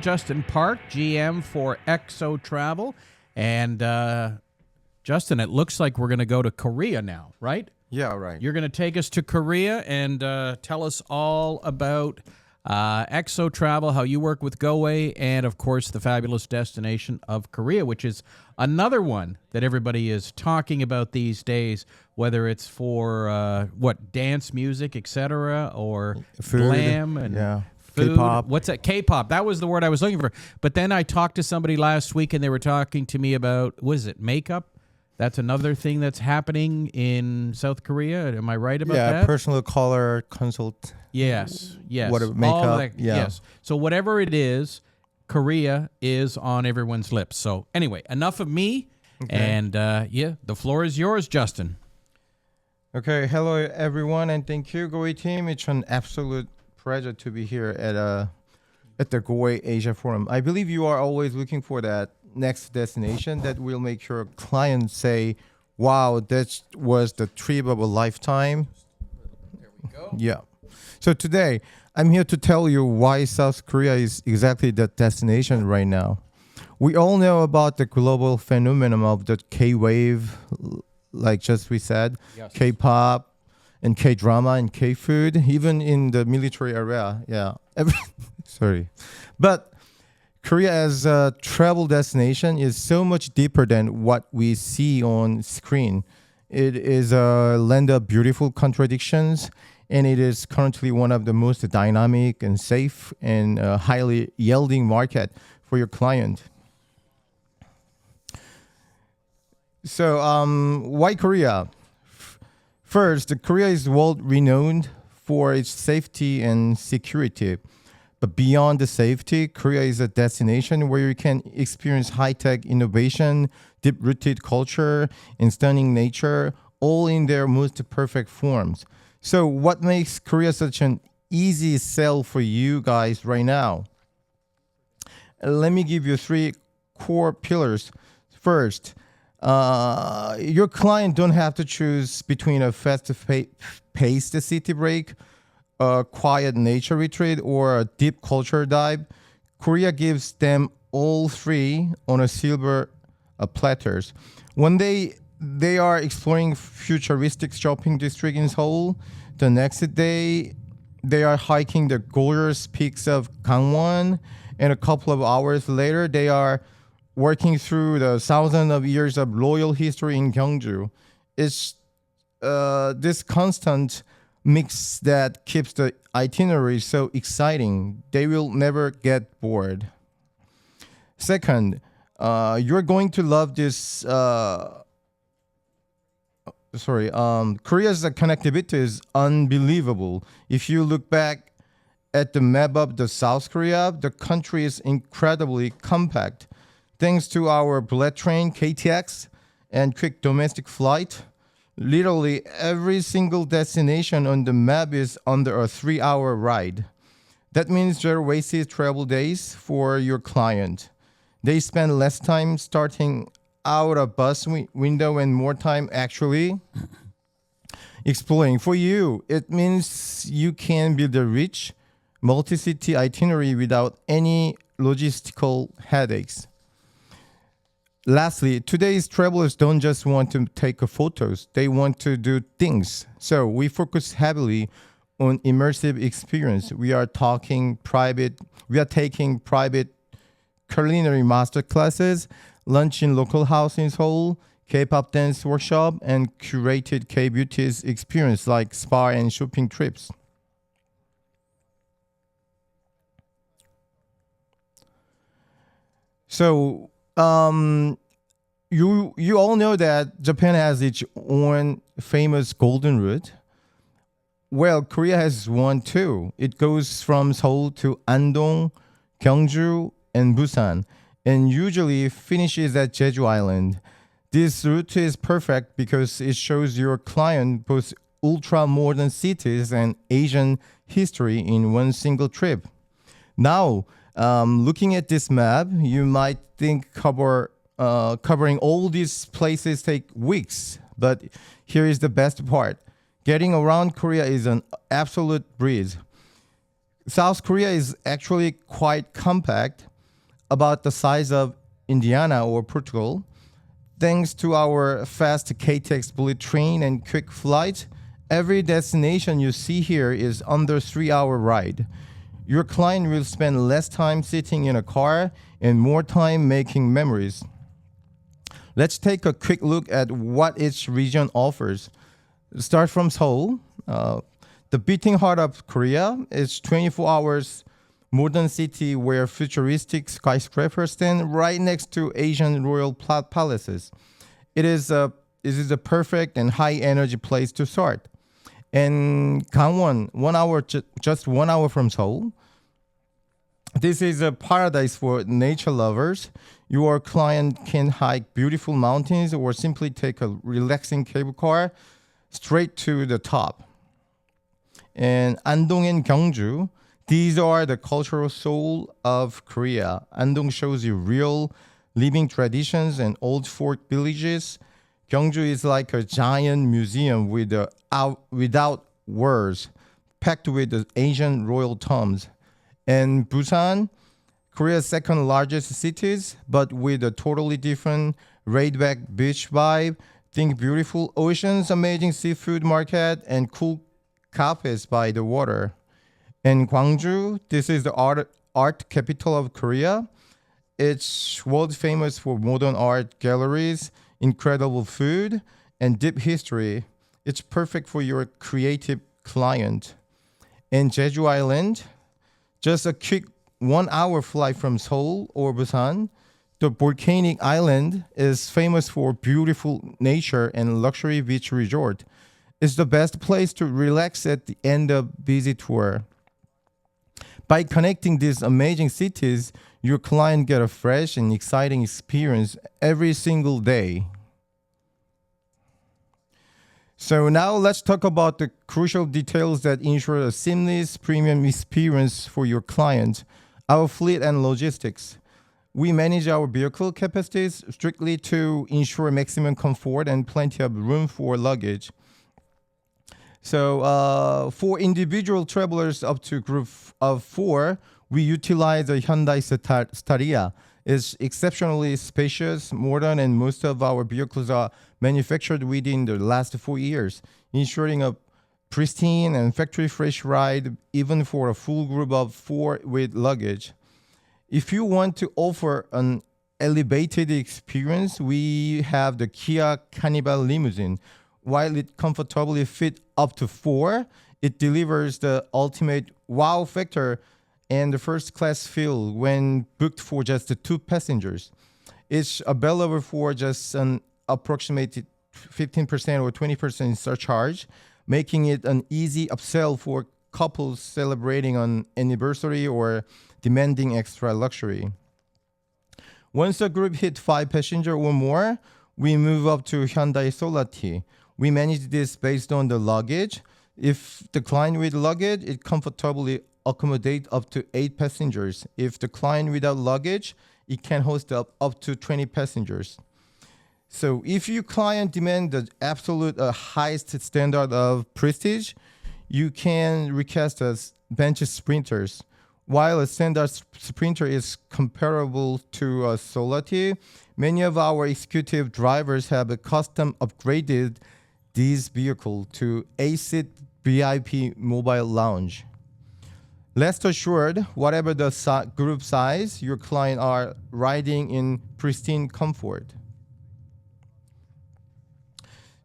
Justin Park, GM for Exo Travel. And Justin, it looks like we're going to go to Korea now, right? Yeah, right. You're going to take us to Korea and tell us all about Exo Travel, how you work with Goway, and, of course, the fabulous destination of Korea, which is another one that everybody is talking about these days, whether it's for, dance music, etc., or Food, glam and food. K-pop. What's that? K-pop. That was the word I was looking for. But then I talked to somebody last week, and they were talking to me about, what is it, makeup? That's another thing that's happening in South Korea. Am I right about that? Yeah, personal color consult. Yes. What makeup? Yes. So whatever it is, Korea is on everyone's lips. So anyway, enough of me. Okay. And the floor is yours, Justin. Okay, hello everyone, and thank you, Goway team. It's an absolute pleasure to be here at the Goway Asia Forum. I believe you are always looking for that next destination that will make your clients say, wow, that was the trip of a lifetime. There we go. Yeah. So today, I'm here to tell you why South Korea is exactly the destination right now. We all know about the global phenomenon of the K-wave, like just we said, Yes. K-pop, and K-drama, and K-food, even in the military area. Yeah. Sorry. But Korea as a travel destination is so much deeper than what we see on screen. It is a land of beautiful contradictions, and it is currently one of the most dynamic and safe and highly yielding market for your client. So why Korea? First, Korea is world renowned for its safety and security. But beyond the safety, Korea is a destination where you can experience high-tech innovation, deep-rooted culture, and stunning nature, all in their most perfect forms. So what makes Korea such an easy sell for you guys right now? Let me give you 3 core pillars. First, your client don't have to choose between a fast-paced city break, a quiet nature retreat, or a deep culture dive. Korea gives them all 3 on a silver platters. One day they are exploring futuristic shopping district in Seoul. The next day they are hiking the gorgeous peaks of Gangwon, and a couple of hours later they are working through the thousands of years of royal history in Gyeongju. It's this constant mix that keeps the itinerary so exciting. They will never get bored. Second, you're going to love this. Korea's connectivity is unbelievable. If you look back at the map of the South Korea, the country is incredibly compact. Thanks to our bullet train, KTX, and quick domestic flight, literally every single destination on the map is under a 3-hour ride. That means there are wasted travel days for your client. They spend less time starting out a bus window and more time actually exploring. For you, it means you can build a rich, multi-city itinerary without any logistical headaches. Lastly, today's travelers don't just want to take photos, they want to do things. So we focus heavily on immersive experience. We are taking private culinary master classes, lunch in local house in Seoul, K-pop dance workshop, and curated K-beauties experience like spa and shopping trips. So you all know that Japan has its own famous golden route. Well, Korea has one too. It goes from Seoul to Andong, Gyeongju, and Busan, and usually finishes at Jeju Island. This route is perfect because it shows your client both ultra-modern cities and Asian history in one single trip. Now, looking at this map, you might think covering all these places take weeks, but here is the best part. Getting around Korea is an absolute breeze. South Korea is actually quite compact. about the size of Indiana or Portugal. Thanks to our fast KTX bullet train and quick flight, every destination you see here is under 3-hour ride. Your client will spend less time sitting in a car and more time making memories. Let's take a quick look at what each region offers. Start from Seoul. The beating heart of Korea is 24 hours modern city where futuristic skyscrapers stand right next to Asian royal palaces. It is a perfect and high energy place to start. And Gangwon, just 1 hour from Seoul. This is a paradise for nature lovers. Your client can hike beautiful mountains or simply take a relaxing cable car straight to the top. And Andong and Gyeongju, these are the cultural soul of Korea. Andong shows you real living traditions and old folk villages. Gyeongju is like a giant museum without words, packed with the Asian royal tombs. And Busan, Korea's second largest cities, but with a totally different laid-back beach vibe. Think beautiful oceans, amazing seafood market, and cool cafes by the water. And Gwangju, this is the art capital of Korea. It's world famous for modern art galleries, incredible food, and deep history. It's perfect for your creative client. And Jeju Island, just a quick 1-hour flight from Seoul or Busan. The volcanic island is famous for beautiful nature and luxury beach resort. It's the best place to relax at the end of busy tour. By connecting these amazing cities, your client get a fresh and exciting experience every single day. So now let's talk about the crucial details that ensure a seamless premium experience for your client. Our fleet and logistics. We manage our vehicle capacities strictly to ensure maximum comfort and plenty of room for luggage. So for individual travelers up to group of 4, we utilize a Hyundai Staria. It's exceptionally spacious, modern, and most of our vehicles are manufactured within the last 4 years, ensuring a pristine and factory-fresh ride even for a full group of 4 with luggage. If you want to offer an elevated experience, we have the Kia Carnival limousine. While it comfortably fits up to 4, it delivers the ultimate wow factor and the first class feel when booked for just the 2 passengers. It's available for just an approximate 15% or 20% surcharge, making it an easy upsell for couples celebrating an anniversary or demanding extra luxury. Once a group hit 5 passengers or more, we move up to Hyundai Solati. We manage this based on the luggage. If the client with luggage, it comfortably accommodates up to 8 passengers. If the client without luggage, it can host up to 20 passengers. So if your client demands the absolute highest standard of prestige, you can request as bench sprinters. While a standard sprinter is comparable to a Solati, many of our executive drivers have a custom upgraded these vehicles to A-seat VIP mobile lounge. Rest assured, whatever the group size, your client are riding in pristine comfort.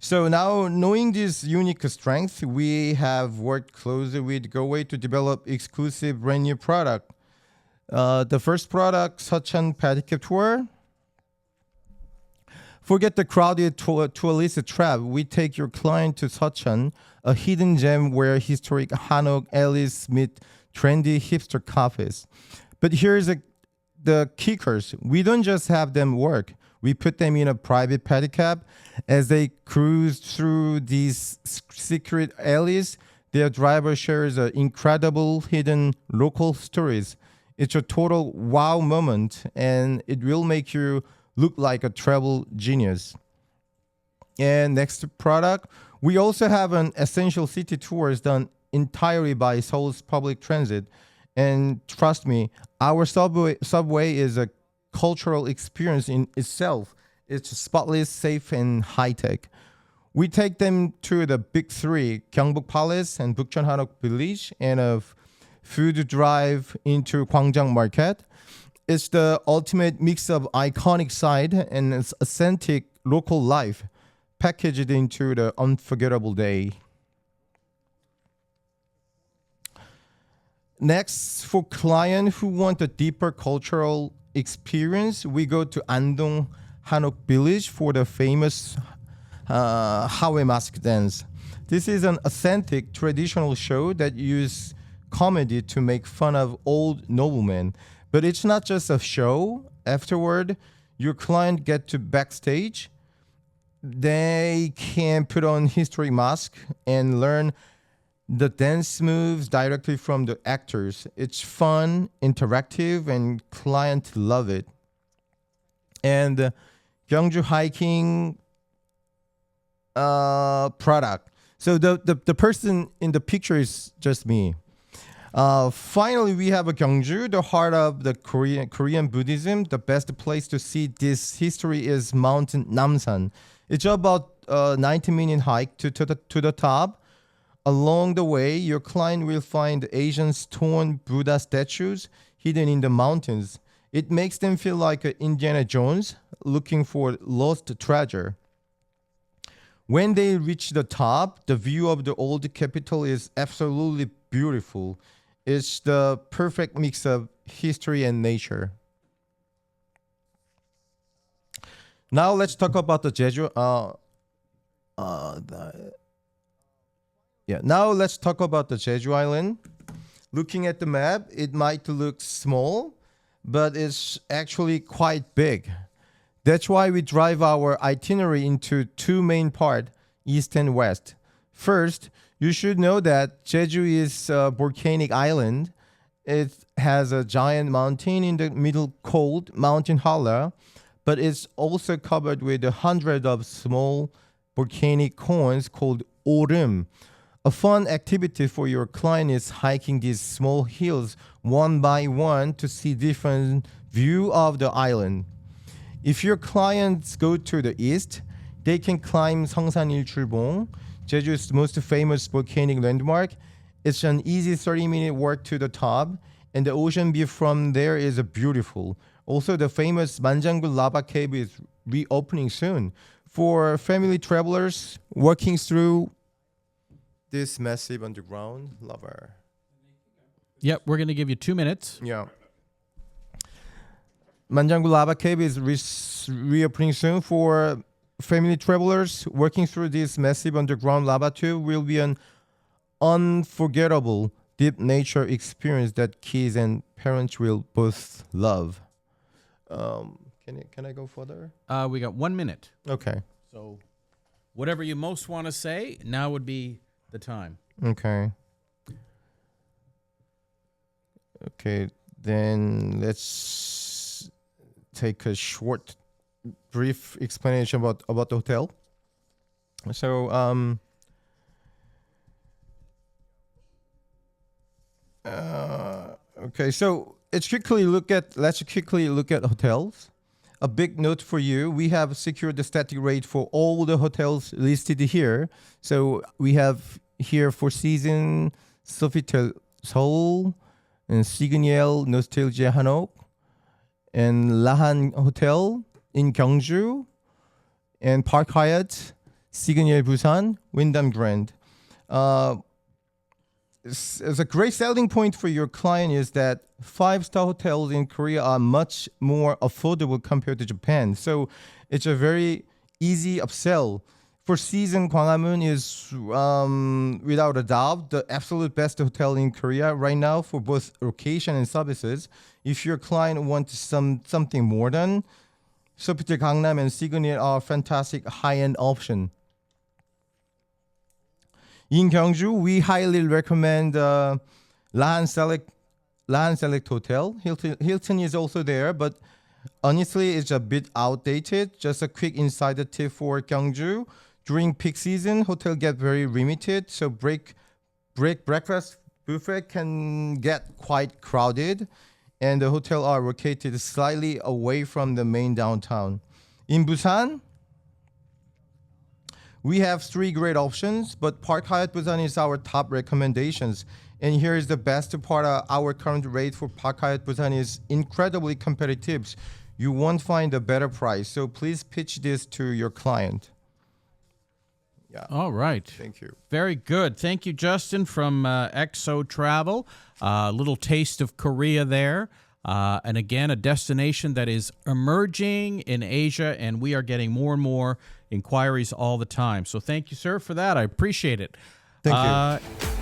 So now, knowing this unique strength, we have worked closely with Goway to develop exclusive brand new product. The first product, Seocheon Pedicab Tour. Forget the crowded tourist trap. We take your client to Seocheon, a hidden gem where historic Hanok alleys meet trendy hipster cafes. But here's the kickers. We don't just have them work. We put them in a private pedicab. As they cruise through these secret alleys, their driver shares incredible hidden local stories. It's a total wow moment, and it will make you look like a travel genius. And next product, we also have an essential city tours done entirely by Seoul's public transit. And trust me, our subway is a cultural experience in itself. It's spotless, safe, and high tech. We take them to the big three, Gyeongbok Palace and Bukchon Hanok Village, and a food drive into Gwangjang Market. It's the ultimate mix of iconic side and its authentic local life packaged into the unforgettable day. Next, for clients who want a deeper cultural experience, we go to Andong Hanok Village for the famous Hawe mask dance. This is an authentic traditional show that uses comedy to make fun of old noblemen. But it's not just a show. Afterward, your client get to backstage. They can put on history mask and learn the dance moves directly from the actors. It's fun, interactive, and clients love it. And Gyeongju hiking product. So the person in the picture is just me. Finally, we have a Gyeongju, the heart of the Korean Buddhism. The best place to see this history is Mountain Namsan. It's about a 90-minute hike to the top. Along the way, your client will find Asian stone Buddha statues hidden in the mountains. It makes them feel like Indiana Jones looking for lost treasure. When they reach the top, the view of the old capital is absolutely beautiful. It's the perfect mix of history and nature. Now let's talk about the Jeju. Now let's talk about the Jeju Island. Looking at the map, it might look small, but it's actually quite big. That's why we drive our itinerary into two main parts, east and west. First, you should know that Jeju is a volcanic island. It has a giant mountain in the middle called Mountain Hala, but it's also covered with hundreds of small volcanic cones called orim. A fun activity for your client is hiking these small hills one by one to see different view of the island. If your clients go to the east, they can climb Seongsan Ilchulbong, Jeju's most famous volcanic landmark. It's an easy 30-minute walk to the top, and the ocean view from there is beautiful. Also, the famous Manjanggul lava cave is reopening soon. For family travelers walking through this massive underground lava. Yep, we're going to give you 2 minutes. Yeah. Manjanggul lava cave is reopening soon. For family travelers working through this massive underground lava tube will be an unforgettable deep nature experience that kids and parents will both love. Can I go further? We got 1 minute. Okay. So whatever you most want to say, now would be the time. Okay. Okay, then let's take a short, brief explanation about the hotel. So, okay, so let's quickly look at hotels. A big note for you: we have secured the static rate for all the hotels listed here. So we have here Four Seasons, Sofitel Seoul, and Signiel Nostalgia Hanok, and Lahan Hotel in Gyeongju, and Park Hyatt, Signiel Busan, Wyndham Grand. It's a great selling point for your client is that 5-star hotels in Korea are much more affordable compared to Japan. So it's a very easy upsell. For Season Gwanghwamun is without a doubt the absolute best hotel in Korea right now for both location and services. If your client wants something modern, Sofitel Gangnam and Signiel are fantastic high-end option. In Gyeongju, we highly recommend Lahan Select Hotel. Hilton is also there, but honestly, it's a bit outdated. Just a quick insider tip for Gyeongju. During peak season, hotel get very limited, so breakfast Buffet can get quite crowded, and the hotel are located slightly away from the main downtown. In Busan, we have 3 great options, but Park Hyatt Busan is our top recommendations. And here is the best part: our current rate for Park Hyatt Busan is incredibly competitive. You won't find a better price. So please pitch this to your client. Yeah. All right. Thank you. Very good. Thank you, Justin, from Exo Travel. A little taste of Korea there. And again, a destination that is emerging in Asia, and we are getting more and more inquiries all the time. So thank you, sir, for that. I appreciate it. Thank you.